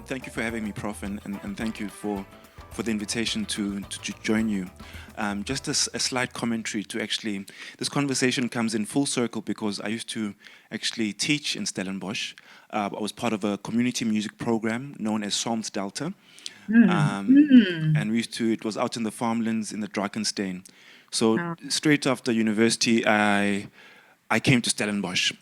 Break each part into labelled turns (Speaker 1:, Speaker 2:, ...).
Speaker 1: Thank you for having me, Prof, and thank you for the invitation to join you. Just a slight commentary to actually, this conversation comes in full circle because I used to actually teach in Stellenbosch. I was part of a community music program known as Psalms Delta. And we used to, it was out in the farmlands in the Drakenstein. So straight after university, I came to Stellenbosch.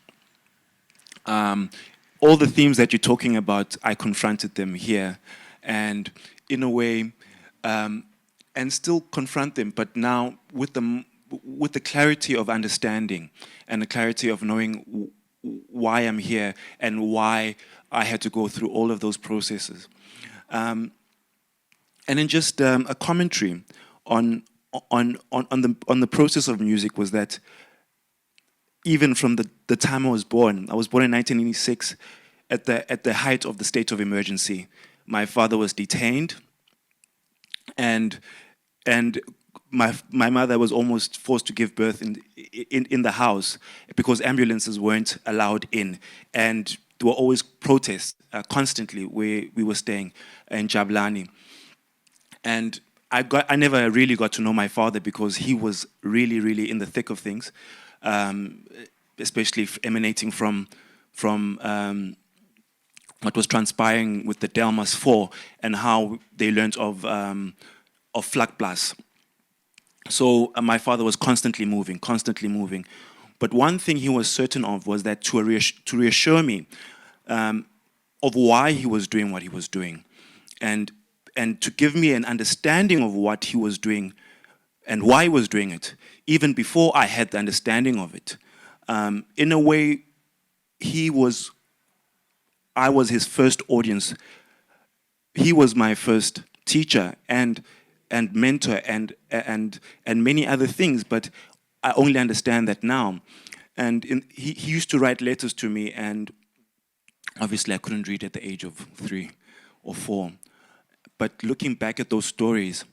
Speaker 1: All the themes that you're talking about, I confronted them here, and in a way, and still confront them, but now with the clarity of understanding and the clarity of knowing why I'm here and why I had to go through all of those processes. And then just a commentary on the process of music was that even from the time I was born in 1986, at the height of the state of emergency. My father was detained, and my mother was almost forced to give birth in the house because ambulances weren't allowed in, and there were always protests constantly where we were staying in Jabulani. And I never really got to know my father because he was really, really in the thick of things. Especially emanating from what was transpiring with the Delmas 4 and how they learned of Vlakplaas. So my father was constantly moving. But one thing he was certain of was that to reassure me of why he was doing what he was doing, and to give me an understanding of what he was doing and why he was doing it, even before I had the understanding of it. In a way, I was his first audience. He was my first teacher and mentor and many other things, but I only understand that now. And he used to write letters to me, and obviously I couldn't read at the age of 3 or 4. But looking back at those stories,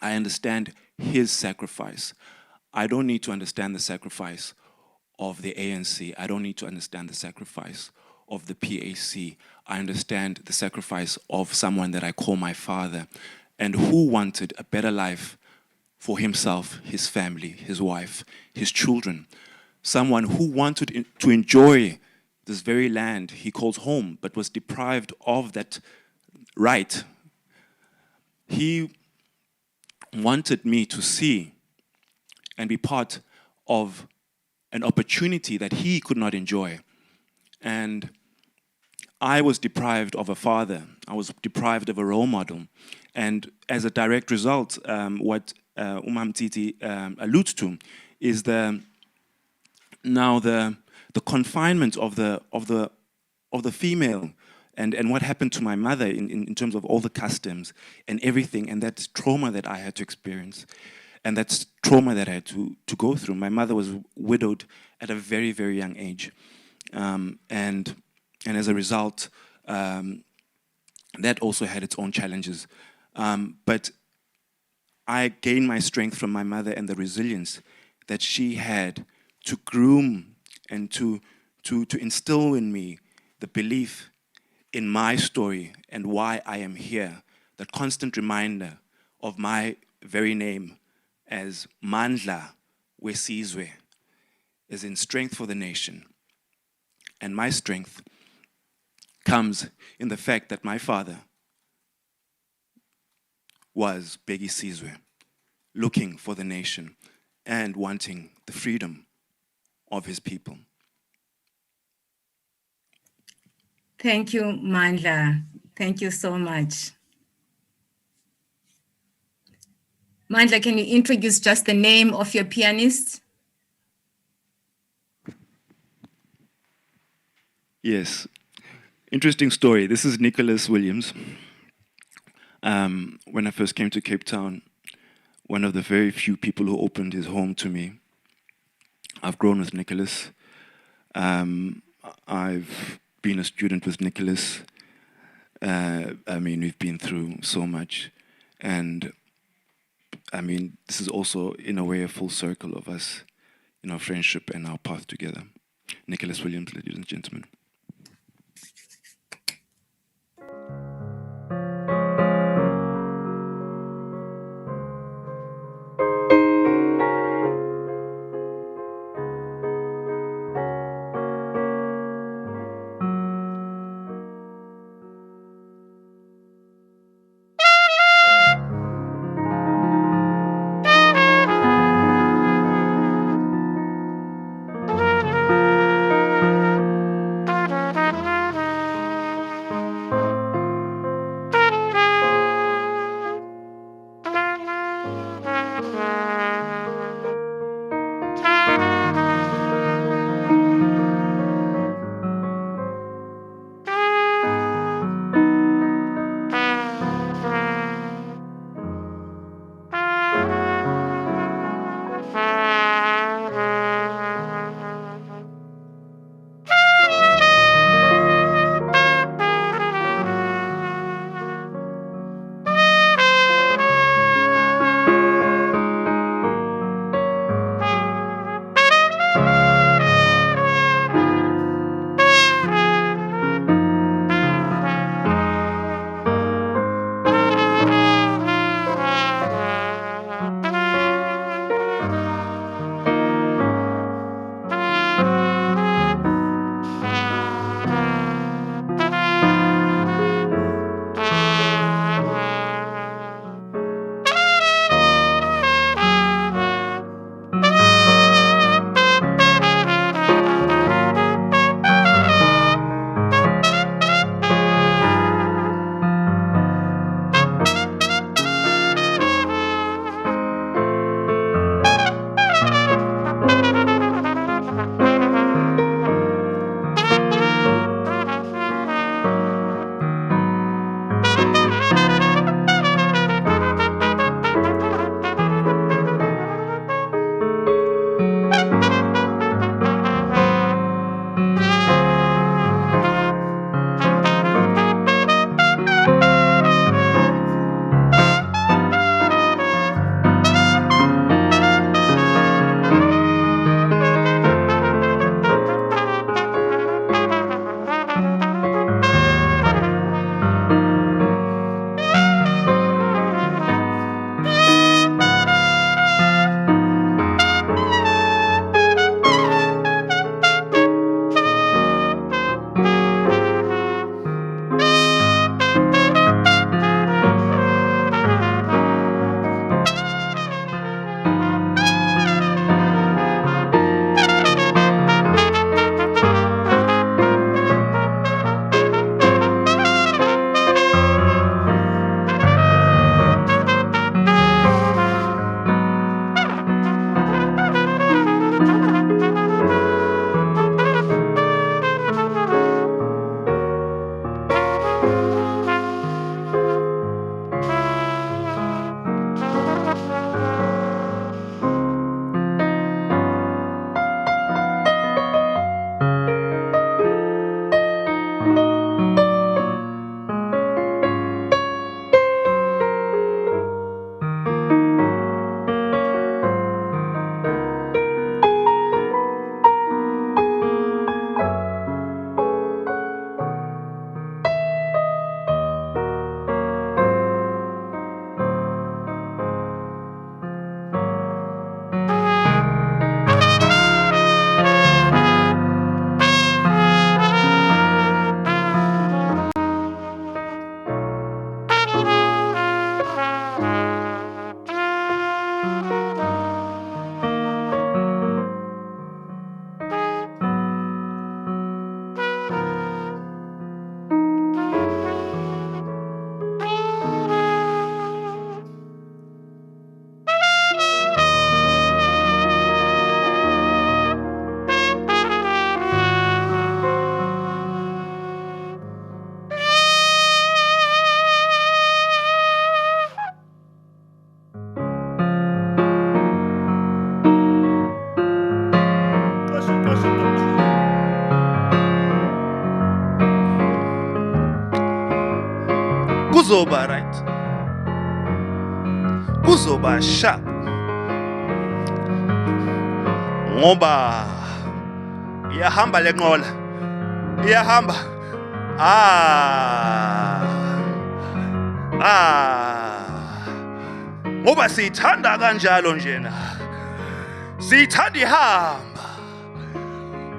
Speaker 1: I understand his sacrifice. I don't need to understand the sacrifice of the ANC. I don't need to understand the sacrifice of the PAC. I understand the sacrifice of someone that I call my father, and who wanted a better life for himself, his family, his wife, his children. Someone who wanted to enjoy this very land he calls home, but was deprived of that right. He wanted me to see and be part of an opportunity that he could not enjoy. And I was deprived of a father. I was deprived of a role model. And as a direct result, what Tsitsi alludes to is the confinement of the female, and what happened to my mother in terms of all the customs and everything, and that trauma that I had to experience. And that's trauma that I had to go through. My mother was widowed at a very, very young age. And as a result, that also had its own challenges. But I gained my strength from my mother and the resilience that she had to groom and to instill in me the belief in my story and why I am here, the constant reminder of my very name as Mandla wesizwe, is in strength for the nation. And my strength comes in the fact that my father was Bheki Sizwe, looking for the nation and wanting the freedom of his people.
Speaker 2: Thank you, Mandla. Thank you so much. Mandla, can you introduce just the name of your pianist?
Speaker 1: Yes. Interesting story. This is Nicholas Williams. When I first came to Cape Town, one of the very few people who opened his home to me. I've grown with Nicholas. I've been a student with Nicholas. We've been through so much. And this is also, in a way, a full circle of us, in our friendship and our path together. Nicholas Williams, ladies and gentlemen. kuzoba right, kuzoba sharp, ngoba iyahamba le nqola, iyahamba. Ngoba siyithanda kanjalo njena, siyithanda ihamba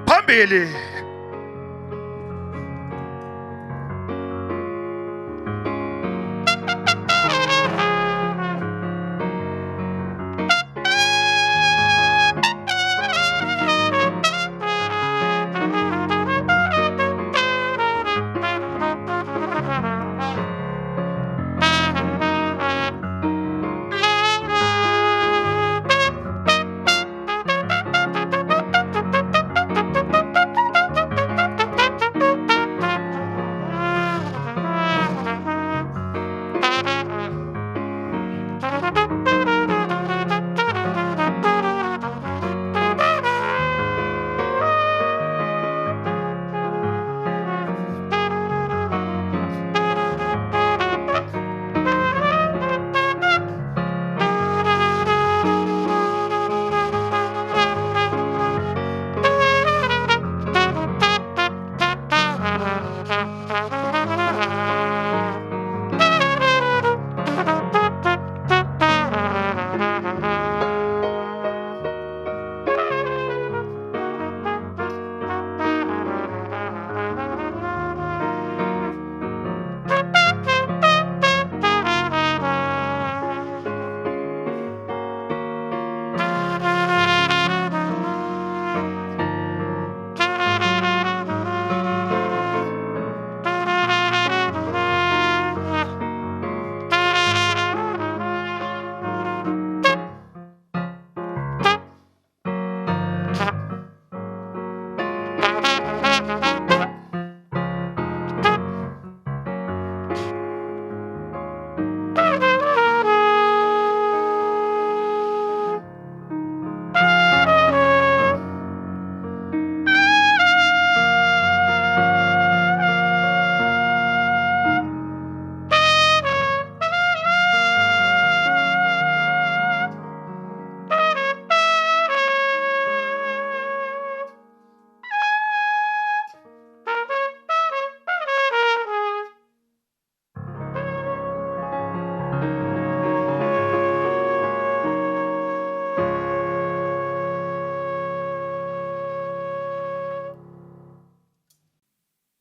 Speaker 1: phambili.